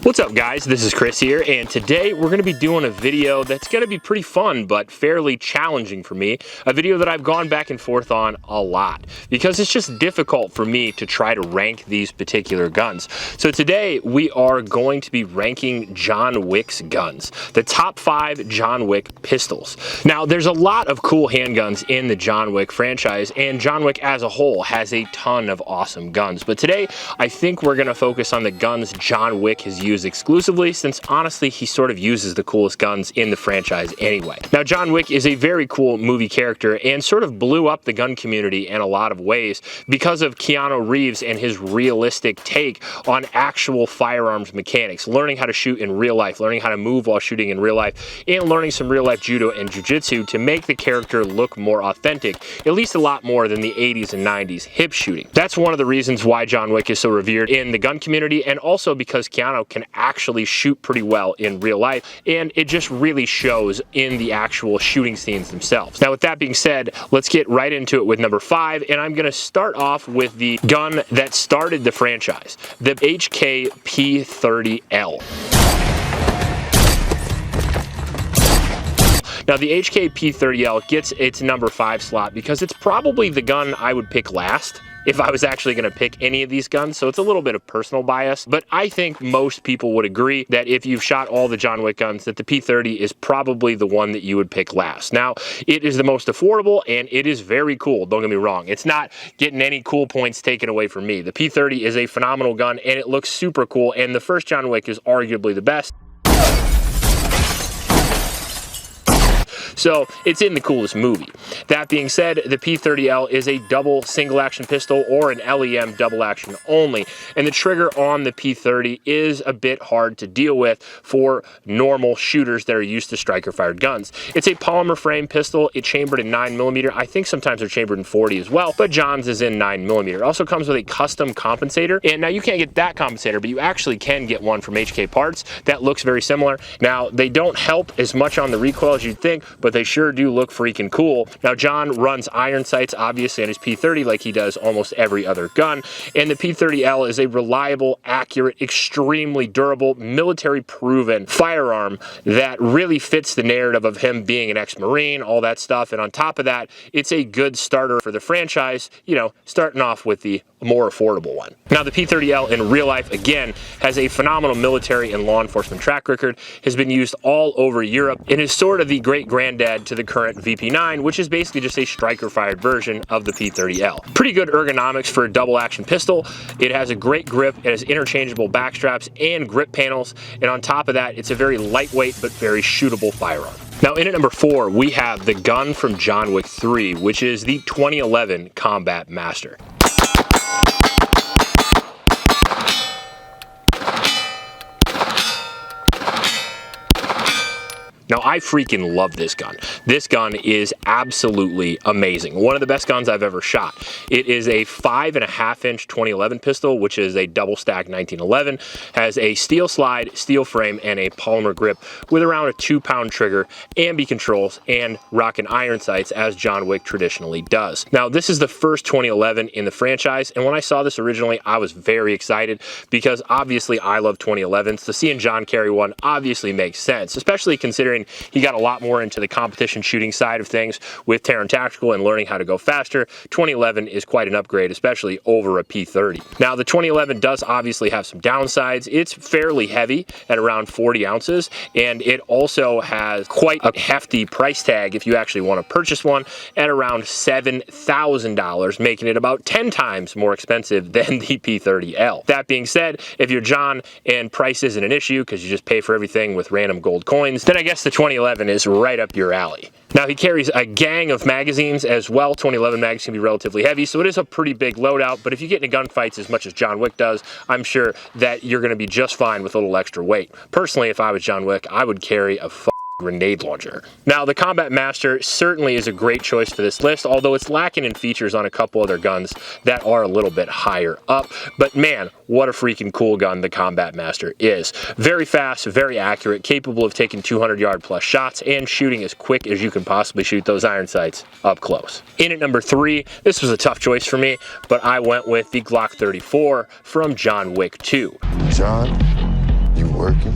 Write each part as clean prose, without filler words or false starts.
What's up guys, this is Chris here, and today we're going to be doing a video that's going to be pretty fun but fairly challenging for me. A video that I've gone back and forth on a lot because it's just difficult for me to try to rank these particular guns. So today we are going to be ranking John Wick's guns, the top 5 John Wick pistols. Now there's a lot of cool handguns in the John Wick franchise, and John Wick as a whole has a ton of awesome guns, but today I think we're going to focus on the guns John Wick has used exclusively, since honestly he sort of uses the coolest guns in the franchise anyway. Now John Wick is a very cool movie character and sort of blew up the gun community in a lot of ways because of Keanu Reeves and his realistic take on actual firearms mechanics, learning how to shoot in real life, learning how to move while shooting in real life, and learning some real life judo and jiu-jitsu to make the character look more authentic, at least a lot more than the 80s and 90s hip shooting. That's one of the reasons why John Wick is so revered in the gun community, and also because Keanu can actually shoot pretty well in real life, and it just really shows in the actual shooting scenes themselves. Now with that being said, let's get right into it with number 5, and I'm going to start off with the gun that started the franchise, the HK P30L. Now the HK P30L gets its number 5 slot because it's probably the gun I would pick last if I was actually going to pick any of these guns, so it's a little bit of personal bias, but I think most people would agree that if you've shot all the John Wick guns, that the P30 is probably the one that you would pick last. Now, it is the most affordable, and it is very cool, don't get me wrong. It's not getting any cool points taken away from me. The P30 is a phenomenal gun, and it looks super cool, and the first John Wick is arguably the best. So it's in the coolest movie. That being said, the P30L is a double single action pistol or an LEM double action only, and the trigger on the P30 is a bit hard to deal with for normal shooters that are used to striker fired guns. It's a polymer frame pistol. It's chambered in 9mm. I think sometimes they're chambered in 40 as well, but John's is in 9mm. It also comes with a custom compensator, and now you can't get that compensator, but you actually can get one from HK Parts that looks very similar. Now they don't help as much on the recoil as you'd think, but they sure do look freaking cool. Now John runs iron sights obviously on his P30 like he does almost every other gun, and the P30L is a reliable, accurate, extremely durable, military proven firearm that really fits the narrative of him being an ex-Marine, all that stuff, and on top of that, it's a good starter for the franchise, you know, starting off with the more affordable one. Now the P30L in real life, again, has a phenomenal military and law enforcement track record, has been used all over Europe, and is sort of the great granddad to the current VP9, which is basically just a striker fired version of the P30L. Pretty good ergonomics for a double action pistol. It has a great grip, it has interchangeable back straps and grip panels, and on top of that, it's a very lightweight but very shootable firearm. Now in at number 4, we have the gun from John Wick 3, which is the 2011 Combat Master. Now, I freaking love this gun. This gun is absolutely amazing. One of the best guns I've ever shot. It is a 5.5-inch 2011 pistol, which is a double stack 1911, has a steel slide, steel frame, and a polymer grip with around a 2-pound trigger, ambi controls, and rockin' iron sights as John Wick traditionally does. Now, this is the first 2011 in the franchise, and when I saw this originally, I was very excited because obviously I love 2011s, so seeing John carry one obviously makes sense, especially considering he got a lot more into the competition shooting side of things with Terran Tactical and learning how to go faster. 2011 is quite an upgrade, especially over a P30. Now, the 2011 does obviously have some downsides. It's fairly heavy at around 40 ounces, and it also has quite a hefty price tag if you actually want to purchase one at around $7,000, making it about 10 times more expensive than the P30L. That being said, if you're John and price isn't an issue because you just pay for everything with random gold coins, then I guess the 2011 is right up your alley. Now he carries a gang of magazines as well. 2011 mags can be relatively heavy, so it is a pretty big loadout, but if you get into gunfights as much as John Wick does, I'm sure that you're going to be just fine with a little extra weight. Personally, if I was John Wick, I would carry a grenade launcher. Now the Combat Master certainly is a great choice for this list, although it's lacking in features on a couple other guns that are a little bit higher up, but man, what a freaking cool gun the Combat Master is. Very fast, very accurate, capable of taking 200-yard plus shots and shooting as quick as you can possibly shoot those iron sights up close. In at number 3, this was a tough choice for me, but I went with the Glock 34 from John Wick 2. John, you working?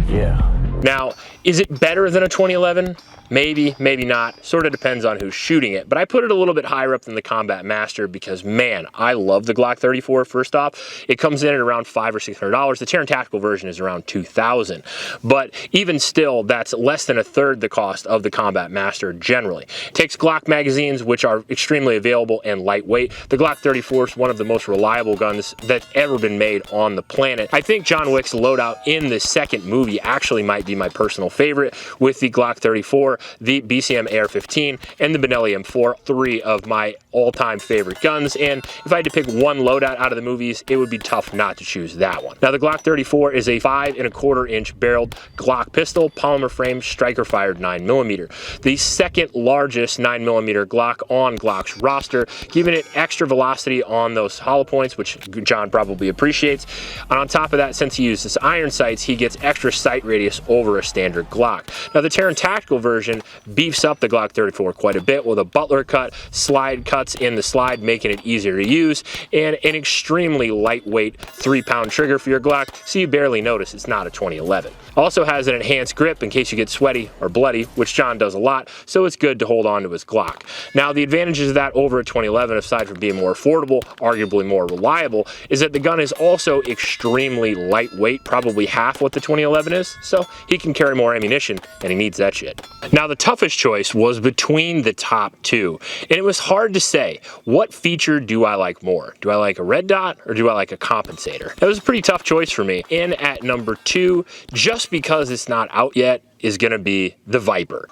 Yeah. Now, is it better than a 2011? Maybe, maybe not. Sort of depends on who's shooting it. But I put it a little bit higher up than the Combat Master because, man, I love the Glock 34. First off, it comes in at around $500 or $600. The Terran Tactical version is around $2,000. But even still, that's less than a third the cost of the Combat Master generally. It takes Glock magazines, which are extremely available and lightweight. The Glock 34 is one of the most reliable guns that's ever been made on the planet. I think John Wick's loadout in the second movie actually might be my personal favorite, with the Glock 34, the BCM AR-15, and the Benelli M4, three of my all-time favorite guns. And if I had to pick one loadout out of the movies, it would be tough not to choose that one. Now, the Glock 34 is a 5¼ inch barreled Glock pistol, polymer frame, striker fired 9mm. The second largest 9mm Glock on Glock's roster, giving it extra velocity on those hollow points, which John probably appreciates. And on top of that, since he uses iron sights, he gets extra sight radius over a standard Glock. Now, the Terran Tactical version beefs up the Glock 34 quite a bit with a butler cut, slide cuts in the slide, making it easier to use, and an extremely lightweight 3-pound trigger for your Glock, so you barely notice it's not a 2011. Also has an enhanced grip in case you get sweaty or bloody, which John does a lot, so it's good to hold on to his Glock. Now, the advantages of that over a 2011, aside from being more affordable, arguably more reliable, is that the gun is also extremely lightweight, probably half what the 2011 is, so he can carry more ammunition, and he needs that shit. Now, the toughest choice was between the top two, and it was hard to say, what feature do I like more? Do I like a red dot, or do I like a compensator? That was a pretty tough choice for me, and at number 2, just because it's not out yet, is gonna be the Viper.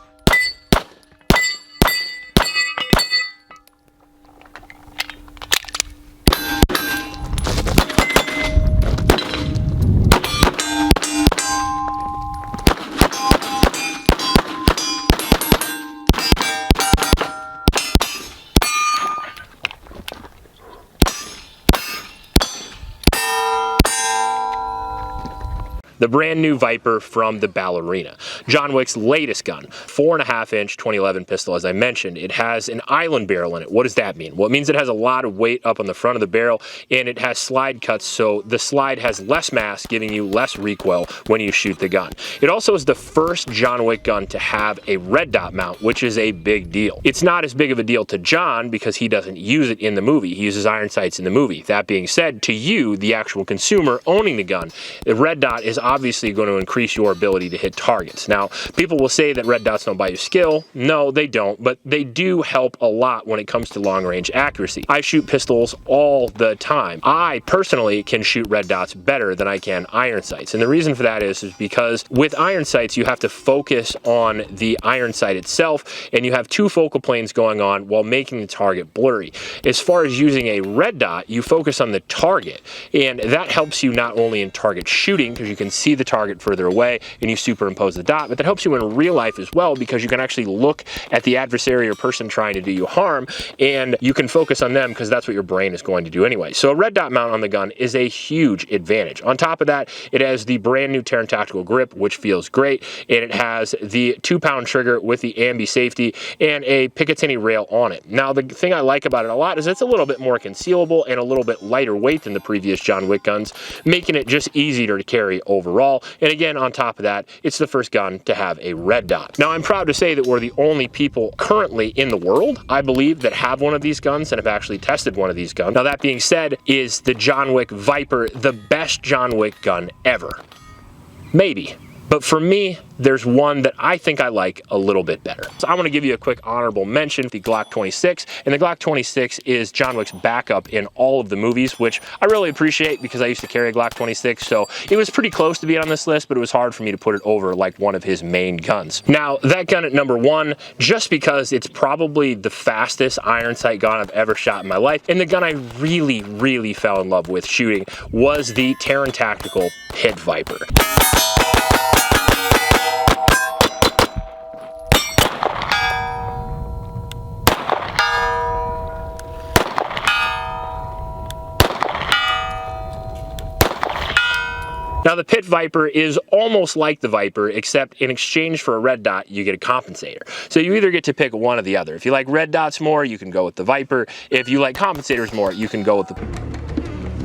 The brand new Viper from the Ballerina. John Wick's latest gun, 4.5 inch 2011 pistol, as I mentioned. It has an island barrel in it. What does that mean? Well, it means it has a lot of weight up on the front of the barrel, and it has slide cuts, so the slide has less mass, giving you less recoil when you shoot the gun. It also is the first John Wick gun to have a red dot mount, which is a big deal. It's not as big of a deal to John because he doesn't use it in the movie. He uses iron sights in the movie. That being said, to you, the actual consumer owning the gun, the red dot is obviously going to increase your ability to hit targets. Now, people will say that red dots don't buy you skill. No, they don't, but they do help a lot when it comes to long-range accuracy. I shoot pistols all the time. I personally can shoot red dots better than I can iron sights, and the reason for that is because with iron sights, you have to focus on the iron sight itself, and you have two focal planes going on while making the target blurry. As far as using a red dot, you focus on the target, and that helps you not only in target shooting, because you can see the target further away and you superimpose the dot, but that helps you in real life as well because you can actually look at the adversary or person trying to do you harm, and you can focus on them because that's what your brain is going to do anyway. So a red dot mount on the gun is a huge advantage. On top of that, it has the brand new Terran Tactical grip, which feels great, and it has the 2-pound trigger with the ambi safety and a Picatinny rail on it. Now, the thing I like about it a lot is it's a little bit more concealable and a little bit lighter weight than the previous John Wick guns, making it just easier to carry overall. And again, on top of that, it's the first gun to have a red dot. Now, I'm proud to say that we're the only people currently in the world, I believe, that have one of these guns and have actually tested one of these guns. Now, that being said, is the John Wick Viper the best John Wick gun ever? Maybe. But for me, there's one that I think I like a little bit better. So I want to give you a quick honorable mention, the Glock 26. And the Glock 26 is John Wick's backup in all of the movies, which I really appreciate because I used to carry a Glock 26. So it was pretty close to being on this list, but it was hard for me to put it over like one of his main guns. Now, that gun at number 1, just because it's probably the fastest iron sight gun I've ever shot in my life, and the gun I really, really fell in love with shooting was the Terran Tactical Pit Viper. Now, the Pit Viper is almost like the Viper, except in exchange for a red dot, you get a compensator. So you either get to pick one or the other. If you like red dots more, you can go with the Viper. If you like compensators more, you can go with the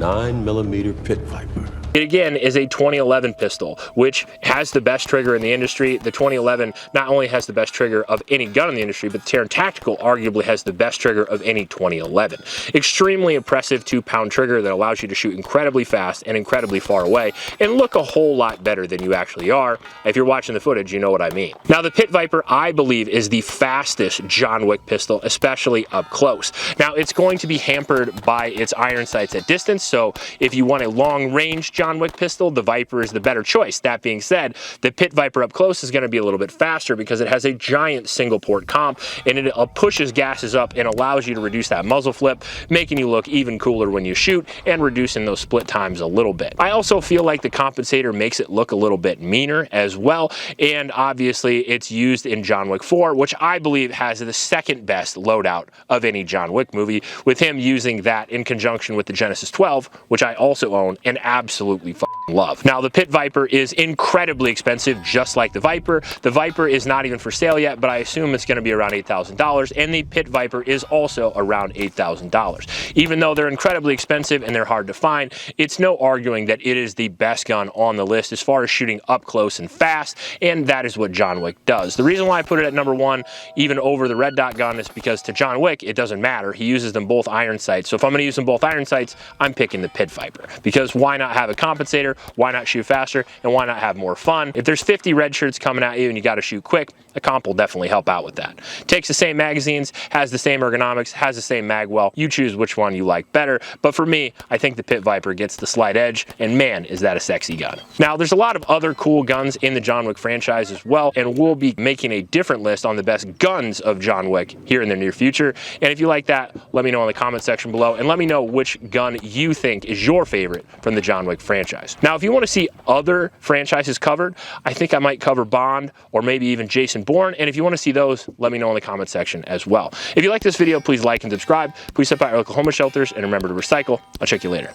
9mm Pit Viper. It again is a 2011 pistol, which has the best trigger in the industry. The 2011 not only has the best trigger of any gun in the industry, but the Terran Tactical arguably has the best trigger of any 2011. Extremely impressive 2-pound trigger that allows you to shoot incredibly fast and incredibly far away and look a whole lot better than you actually are. If you're watching the footage, you know what I mean. Now, the Pit Viper, I believe, is the fastest John Wick pistol, especially up close. Now, it's going to be hampered by its iron sights at distance, so if you want a long-range John Wick pistol, the Viper is the better choice. That being said, the Pit Viper up close is going to be a little bit faster because it has a giant single-port comp, and it pushes gases up and allows you to reduce that muzzle flip, making you look even cooler when you shoot and reducing those split times a little bit. I also feel like the compensator makes it look a little bit meaner as well, and obviously it's used in John Wick 4, which I believe has the second best loadout of any John Wick movie, with him using that in conjunction with the Genesis 12, which I also own and absolutely love. Now, the Pit Viper is incredibly expensive, just like the Viper. The Viper is not even for sale yet, but I assume it's going to be around $8,000, and the Pit Viper is also around $8,000. Even though they're incredibly expensive and they're hard to find, it's no arguing that it is the best gun on the list as far as shooting up close and fast, and that is what John Wick does. The reason why I put it at number 1, even over the red dot gun, is because to John Wick, it doesn't matter. He uses them both iron sights, so if I'm going to use them both iron sights, I'm picking the Pit Viper, because why not have a compensator, why not shoot faster, and why not have more fun? If there's 50 red shirts coming at you and you got to shoot quick, a comp will definitely help out with that. Takes the same magazines, has the same ergonomics, has the same mag well. You choose which one you like better, but for me, I think the Pit Viper gets the slight edge, and man, is that a sexy gun. Now, there's a lot of other cool guns in the John Wick franchise as well, and we'll be making a different list on the best guns of John Wick here in the near future, and if you like that, let me know in the comment section below, and let me know which gun you think is your favorite from the John Wick franchise. Now, if you want to see other franchises covered, I think I might cover Bond or maybe even Jason Bourne, and if you want to see those, let me know in the comment section as well. If you like this video, please like and subscribe. Please stop by our local homeless shelters, and remember to recycle. I'll check you later.